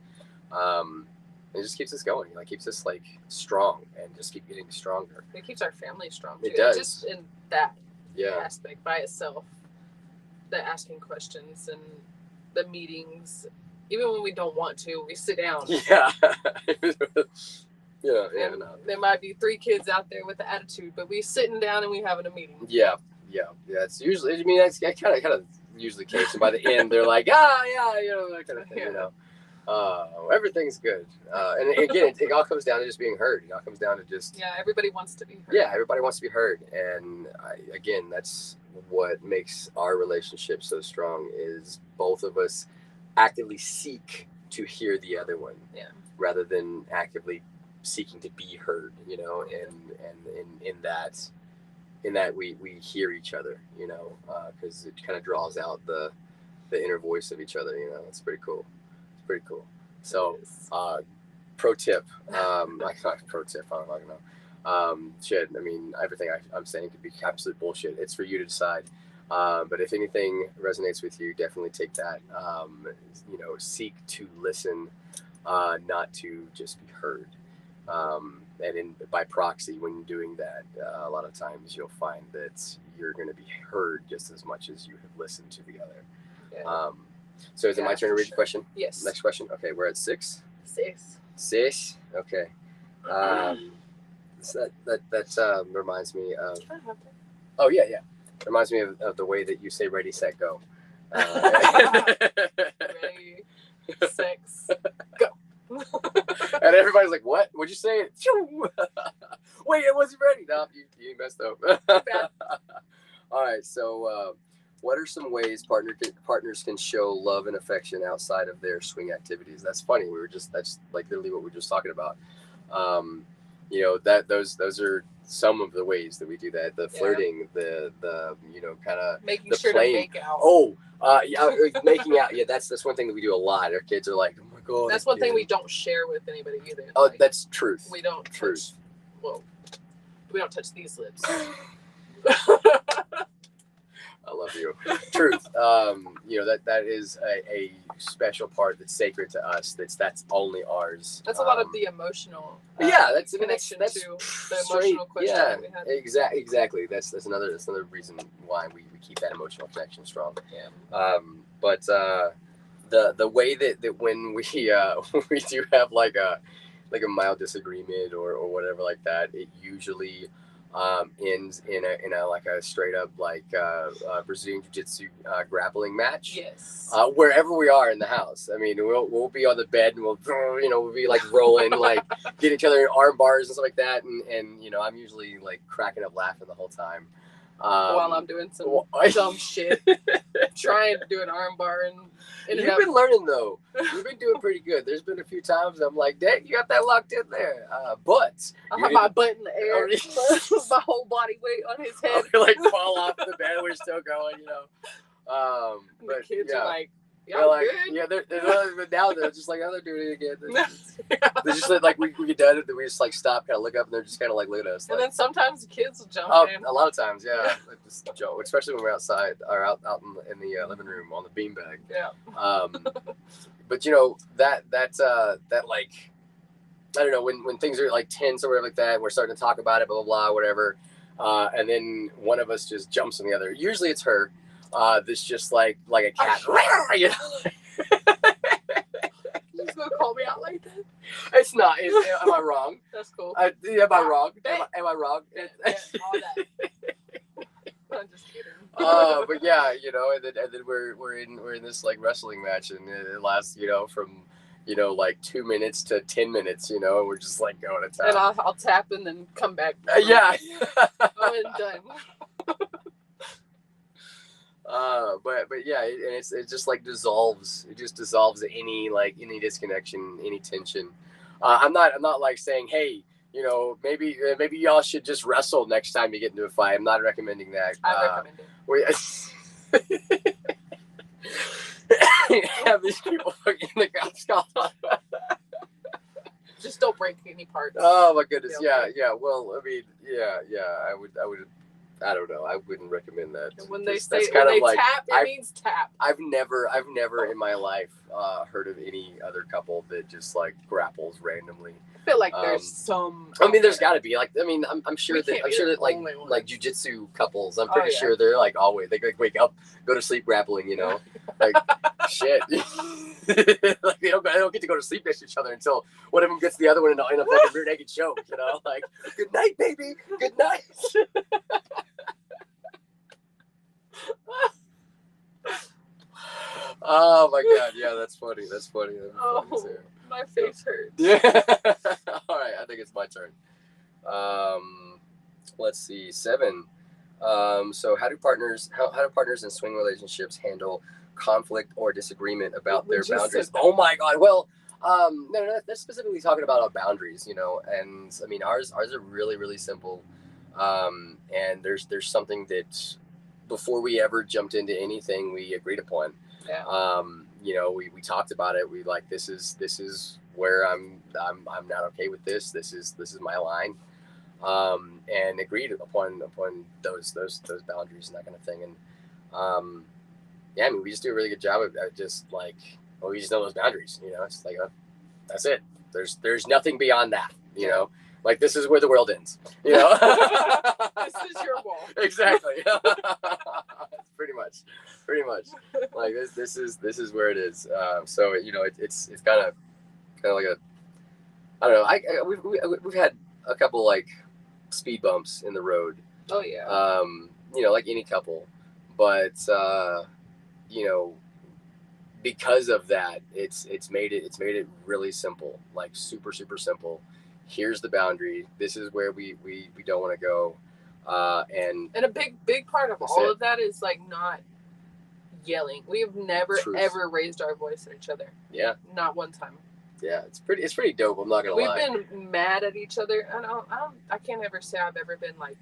It just keeps us going. Like, keeps us like strong and just keep getting stronger. It keeps our family strong too. It does. Just in that Yeah. aspect by itself, the asking questions and the meetings, even when we don't want to, we sit down. Yeah. Yeah. And there might be 3 kids out there with the attitude, but we sitting down and we having a meeting. Yeah. It's usually, I mean, that's kind of usually the case. And by the end, they're like, yeah, you know, that kind of thing, you know. Everything's good. And again, it all comes down to just being heard. It all comes down to just... Yeah, everybody wants to be heard. Yeah, everybody wants to be heard. And again, that's what makes our relationship so strong, is both of us actively seek to hear the other one. Yeah. Rather than actively seeking to be heard, you know, and in that we hear each other, you know, because it kind of draws out the inner voice of each other, you know. It's pretty cool. So, pro tip, not pro tip, I don't know. Shit, I mean, everything I'm saying could be absolute bullshit. It's for you to decide. But if anything resonates with you, definitely take that. You know, seek to listen, not to just be heard. And by proxy, when you're doing that, a lot of times you'll find that you're going to be heard just as much as you have listened to the other. Yeah. So is it my turn to read the question? Yes. Next question. Okay, we're at 6. 6. Okay. So that reminds me of. Oh yeah. Reminds me of the way that you say "ready, set, go." Ready, sex, go. And everybody's like, "What? What'd you say?" Wait, it wasn't ready. No, you messed up. All right, so. What are some ways partners can show love and affection outside of their swing activities? That's funny. That's like literally what we were just talking about. You know, that those are some of the ways that we do that. The flirting, the you know, kind of making the sure playing. to make out. Oh, yeah, making out. Yeah, that's one thing that we do a lot. Our kids are like, oh my god. That's one thing we don't share with anybody either. Oh, like, that's truth. We don't touch. Well, we don't touch these lips. I love you. Truth. You know, that is a special part that's sacred to us. That's only ours. That's a lot of the emotional. That's connection that's to the straight, emotional question that we had. Exactly. That's another reason why we keep that emotional connection strong. Yeah. But the way that when we do have like a mild disagreement or whatever like that, it usually ends in a like a straight up like Brazilian Jiu-Jitsu grappling match. Yes. Wherever we are in the house. I mean, we'll be on the bed and we'll be like rolling, like get each other in arm bars and stuff like that. And you know, I'm usually like cracking up laughing the whole time. While I'm doing some dumb shit, trying to do an arm bar and you've been learning though. You've been doing pretty good. There's been a few times I'm like, "Dang, you got that locked in there." But I have my butt in the air, my whole body weight on his head. We like fall off the bed. We're we're still going, you know. But the kids yeah. are like, They're y'all like, good? yeah, but now they're just like, oh, they're doing it again. They're just like we get done, and we just like stop, kind of look up, and they're just kind of like look at us. And Like, then sometimes the kids will jump in. a lot of times, yeah. Like just joke, especially when we're outside or out in the living room on the beanbag. Yeah. But you know that like, I don't know, when things are like tense or whatever like that, we're starting to talk about it, blah blah blah, whatever, and then one of us just jumps on the other. Usually it's her. This just like a cat. You know? You just gonna call me out like that? It's not. Am I wrong? That's cool. Am I wrong? Am I wrong? All that. I'm just kidding. But yeah, you know, and then we're in this like wrestling match, and it lasts, you know, from, you know, like 2 minutes to 10 minutes, you know, and we're just like going to town. And I'll tap and then come back. Yeah. Oh, and done. But yeah, it just like dissolves. It just dissolves any disconnection, any tension. I'm not like saying, hey, you know, maybe y'all should just wrestle next time you get into a fight. I'm not recommending that. I recommend it. Have these people in the cops call. Just don't break any parts. Oh my goodness, yeah. Well, I mean, yeah. I would. I don't know. I wouldn't recommend that. And when they say that's kind when of they like, tap, it means tap. I've never in my life heard of any other couple that just like grapples randomly. I feel like there's some. I mean, there's got to be, like, I mean, I'm sure that like only jujitsu couples. I'm pretty sure they're like always they like wake up, go to sleep grappling. You know, like shit. Like they don't get to go to sleep next to each other until one of them gets the other one in a fucking rear naked choke. You know, like good night, baby. Good night. Oh my god, yeah, that's funny. Oh, my face hurts. Yeah. All right, I think it's my turn. Let's see, 7. So how do partners in swing relationships handle conflict or disagreement about their boundaries? Oh my god. Well, no, that's specifically talking about our boundaries, you know. And I mean, ours are really, really simple. And there's something that before we ever jumped into anything, we agreed upon. Yeah. You know, we talked about it. We like, this is where I'm not okay with this. This is my line. And agreed upon those boundaries and that kind of thing. And yeah, I mean, we just do a really good job of just like, well, we just know those boundaries. You know, it's like that's it. There's nothing beyond that. You know, like this is where the world ends. You know, this is your wall. Exactly. Pretty much. Like this is where it is. So you know, it's kind of like a, I don't know. We've had a couple like speed bumps in the road. Oh yeah. You know, like any couple, but you know, because of that, it's made it really simple, like super simple. Here's the boundary. This is where we don't want to go. And a big part of all of that is like not yelling. We have never ever raised our voice at each other. Yeah. Not one time. Yeah, it's pretty dope. I'm not gonna lie. We've been mad at each other. I can't ever say I've ever been like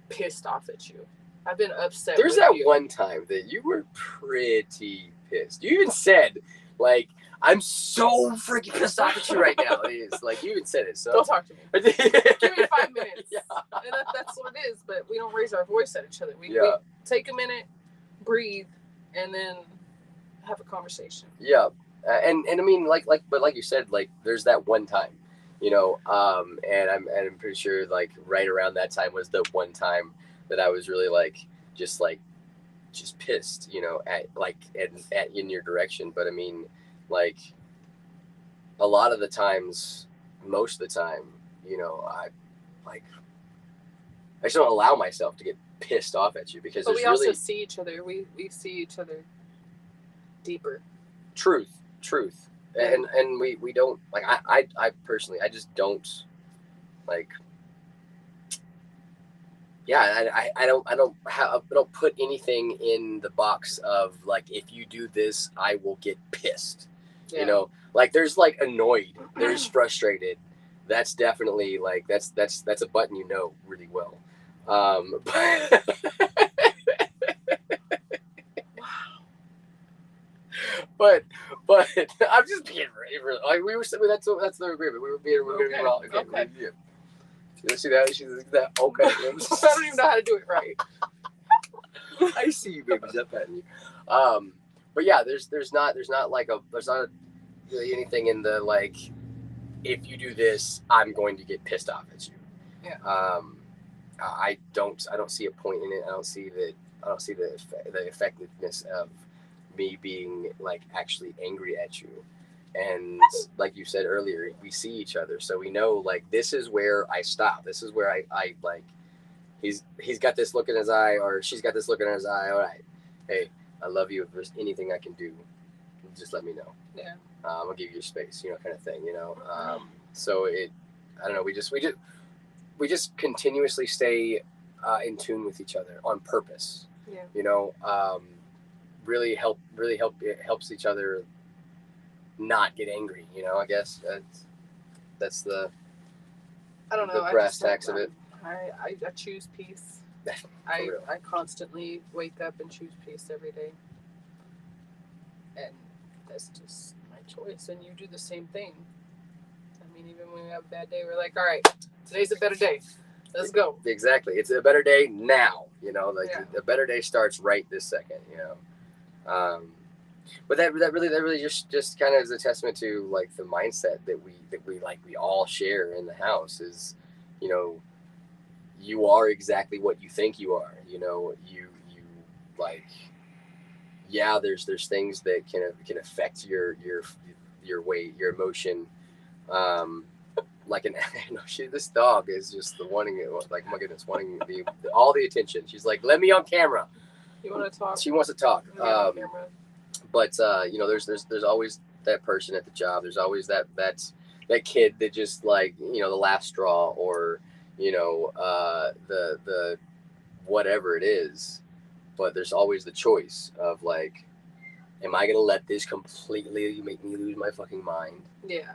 pissed off at you. I've been upset. There's that one time that you were pretty pissed. You even said, like, I'm so freaking pissed off at you right now. It's like, you even said it. So don't talk to me. Give me 5 minutes. Yeah. And that's what it is. But we don't raise our voice at each other. We take a minute, breathe, and then have a conversation. Yeah. And I mean, but like you said, like, there's that one time, you know, and I'm pretty sure like right around that time was the one time that I was really just pissed, you know, at in your direction. But I mean, like, a lot of the times, most of the time, you know, I just don't allow myself to get pissed off at you, because we also see each other. We see each other deeper. Truth. And we don't, like, I personally, I just don't, like, yeah, I don't put anything in the box of like, if you do this, I will get pissed. Yeah. You know, like, there's like annoyed, there's frustrated. That's definitely like, that's a button, you know, really well. but I'm just being really like we were. That's the agreement. We were going to be wrong. Okay. Yeah. You see that? She's like that. Okay. I don't even know how to do it right. I see you, baby. Up at you. But yeah, there's not really anything in the like. If you do this, I'm going to get pissed off at you. Yeah. I don't see a point in it. I don't see the effectiveness of me being like actually angry at you. And like you said earlier, we see each other, so we know like this is where I stop. This is where I like. He's got this look in his eye, or she's got this look in his eye. All right, hey, I love you. If there's anything I can do, just let me know. Yeah. I'll give you your space, kind of thing, So I don't know. We just continuously stay in tune with each other on purpose. Yeah. Really help. It helps each other not get angry. I guess that's the. I don't know. The brass tacks of it. I choose peace. I constantly wake up and choose peace every day, and that's just my choice. And you do the same thing. I mean, even when we have a bad day, we're like, all right, today's a better day. Let's go. Exactly. It's a better day now. The better day starts right this second. But that really just kind of is a testament to like the mindset that we all share in the house is, you are exactly what you think you are. You like, yeah, there's things that can affect your weight, your emotion. Like this dog is just wanting all the attention. She's like, let me on camera. You want to talk? She wants to talk. But there's always that person at the job. There's always that kid that just like, the last straw, or the whatever it is. But there's always the choice of like, am I gonna let this completely make me lose my fucking mind? Yeah.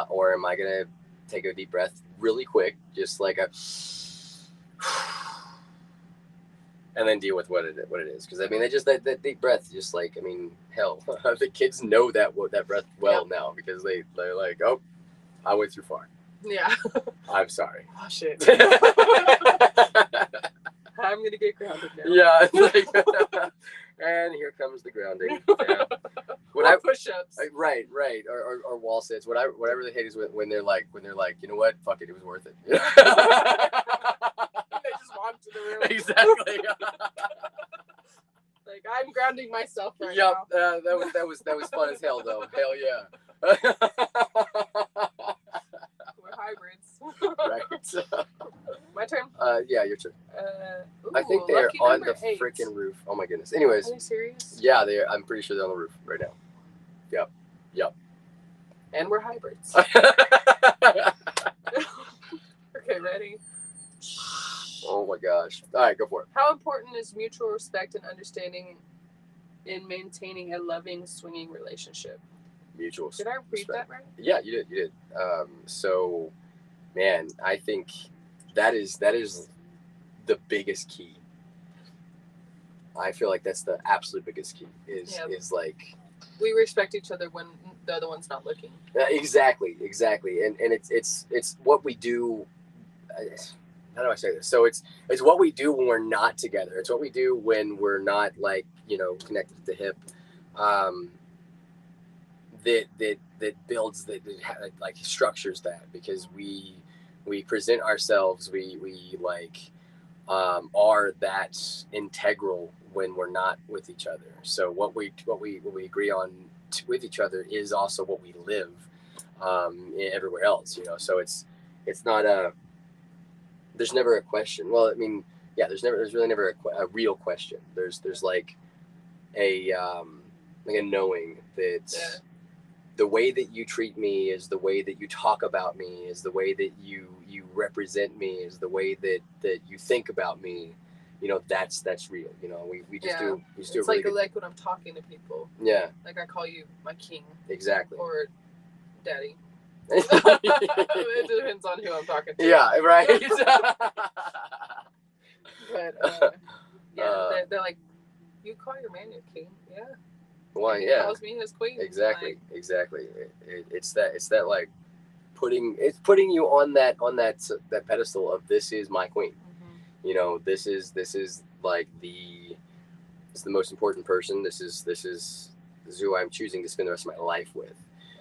Or am I gonna take a deep breath really quick, just like and then deal with what it is? Because I mean, they just that deep breath, just like, I mean, hell, the kids know that breath well now, because they're like, oh, I went too far. Yeah. I'm sorry. Oh shit. I'm gonna get grounded now. Yeah. And here comes the grounding. Yeah. Or push-ups. Right. Or wall sits. What I really hate is when they're like, you know what? Fuck it, it was worth it. They just walk to the room. Exactly. Like, I'm grounding myself right now. Yep. That was fun as hell though. Hell yeah. We're hybrids. Right. My turn? Yeah, your turn. Ooh, I think they're on the 8. freaking roof. Oh my goodness. Anyways. Are you serious? Yeah, I'm pretty sure they're on the roof right now. Yep. And we're hybrids. Okay, ready? Oh my gosh. All right, go for it. How important is mutual respect and understanding in maintaining a loving, swinging relationship? Mutual Did I read that right? Yeah, you did. So, man, I think that is the biggest key. I feel like that's the absolute biggest key is like, we respect each other when the other one's not looking. Exactly. And it's what we do. How do I say this? So it's what we do when we're not together. It's what we do when we're not like, connected to the hip. That builds that like structures that, because we present ourselves, we like are that integral when we're not with each other. So what we agree on with each other is also what we live everywhere else, so it's not there's never a question. Well, I mean, yeah, there's really never a real question. There's like a knowing that the way that you treat me is the way that you talk about me, is the way that you represent me, is the way that you think about me. That's real. We just do. We just do. It's really like when I'm talking to people. Yeah. Like I call you my king. Exactly. Or daddy. It depends on who I'm talking to. Yeah. Right. But they're like, you call your man your king? Yeah. Why? Yeah. Calls me his queen. Exactly. Exactly. It's that like putting you on that pedestal of this is my queen. You know, this is like it's the most important person. This is who I'm choosing to spend the rest of my life with.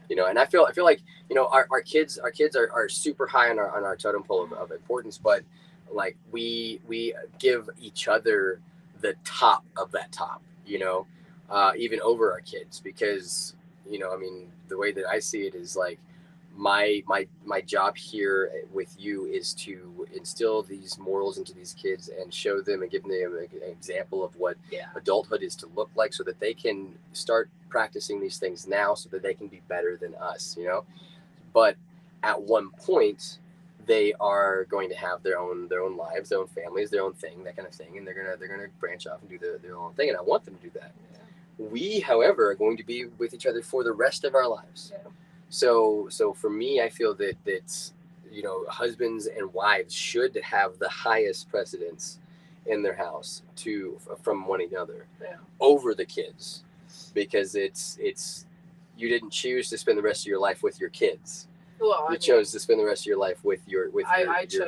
You know, and I feel like, you know, our kids are super high on our totem pole of importance, but like we give each other the top of that top, you know, even over our kids, because, you know, I mean, the way that I see it is like my job here with you is to instill these morals into these kids and show them and give them an example of what adulthood is to look like, so that they can start practicing these things now, so that they can be better than us, you know. But at one point they are going to have their own lives, their own families, their own thing, that kind of thing, and they're gonna branch off and do their own thing, and I want them to do that. We, however, are going to be with each other for the rest of our lives. So for me, I feel that you know, husbands and wives should have the highest precedence in their house from one another over the kids, because it's you didn't choose to spend the rest of your life with your kids. Well, you chose to spend the rest of your life with your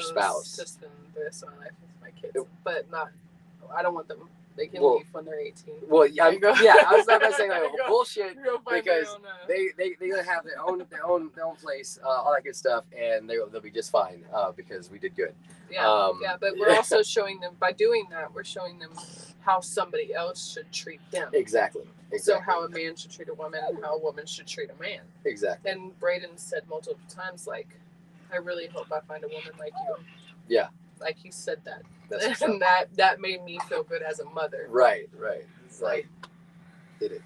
spouse. To spend the rest of my life with my kids, but not. I don't want them. They can leave when they're 18. Well, yeah, I was not saying like bullshit, because they gonna have their own place, all that good stuff, and they'll be just fine because we did good. Yeah, but we're also showing them, by doing that, we're showing them how somebody else should treat them. Exactly. So how a man should treat a woman, and how a woman should treat a man. Exactly. And Braden said multiple times, like, I really hope I find a woman like you. Yeah. Like, he said that. And that made me feel good as a mother. Right. It's like, did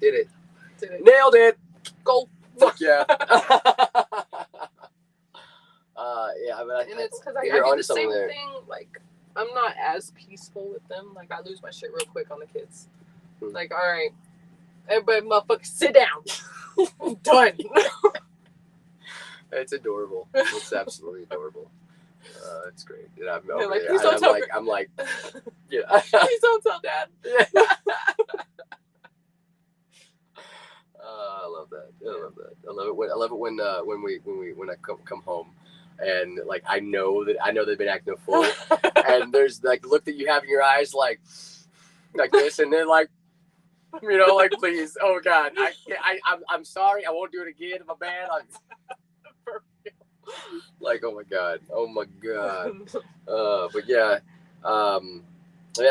it. Nailed it. Go. Fuck yeah. Yeah, I mean, and it's because I do the same thing. Like, I'm not as peaceful with them. Like, I lose my shit real quick on the kids. Like, all right, everybody, motherfucker, sit down. I'm done. It's adorable. It's absolutely adorable. It's great. And I'm over like, there. I'm like, yeah. Please don't tell Dad. Yeah. I love that. I love it when I come home, and like I know they've been acting a fool, and there's like the look that you have in your eyes, like this, and then like, you know, like, please, oh God, I'm sorry, I won't do it again. My bad. Like, oh my god. But yeah, I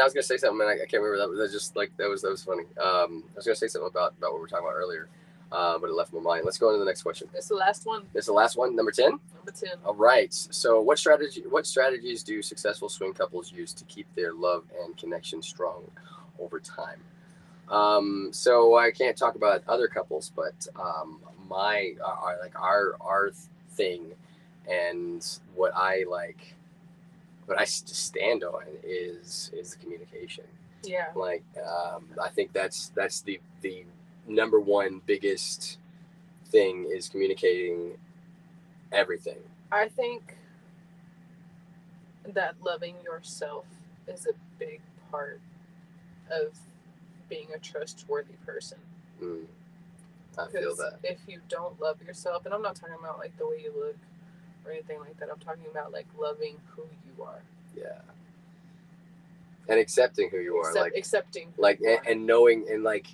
was gonna say something, and I can't remember. That was just like that was funny. I was gonna say something about what we were talking about earlier, but it left my mind. Let's go on to the next question. It's the last one. It's the last one, number 10. Number 10. All right. So, what strategies do successful swing couples use to keep their love and connection strong over time? So I can't talk about other couples, but our thing, and what I stand on is the communication. Yeah. Like, I think that's the number one biggest thing, is communicating everything. I think that loving yourself is a big part of being a trustworthy person. I feel that. If you don't love yourself, and I'm not talking about like the way you look or anything like that, I'm talking about like loving who you are. Yeah. And accepting who you are, accepting, and knowing, and like,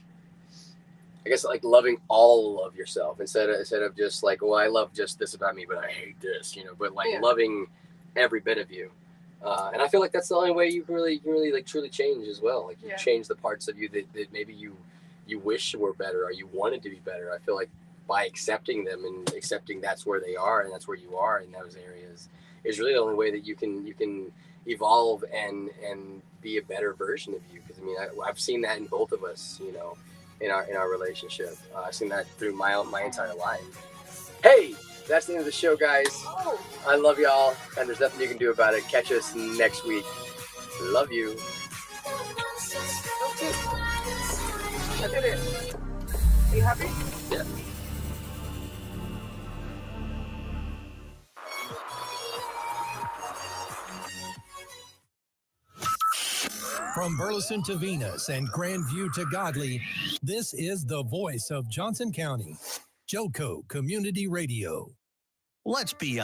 I guess like loving all of yourself instead of just like, well, I love just this about me, but I hate this, you know. But like loving every bit of you, and I feel like that's the only way you can really like truly change as well. Like, you change the parts of you that maybe you wish were better, or you wanted to be better. I feel like by accepting them and accepting that's where they are and that's where you are in those areas is really the only way that you can evolve and be a better version of you. Because I mean, I've seen that in both of us, you know, in our relationship. I've seen that through my entire life. Hey, that's the end of the show, guys. I love y'all, and there's nothing you can do about it. Catch us next week. Love you. I did it. Are you happy? Yeah. From Burleson to Venus and Grandview to Godley, This is the voice of Johnson County, Joco Community Radio. Let's be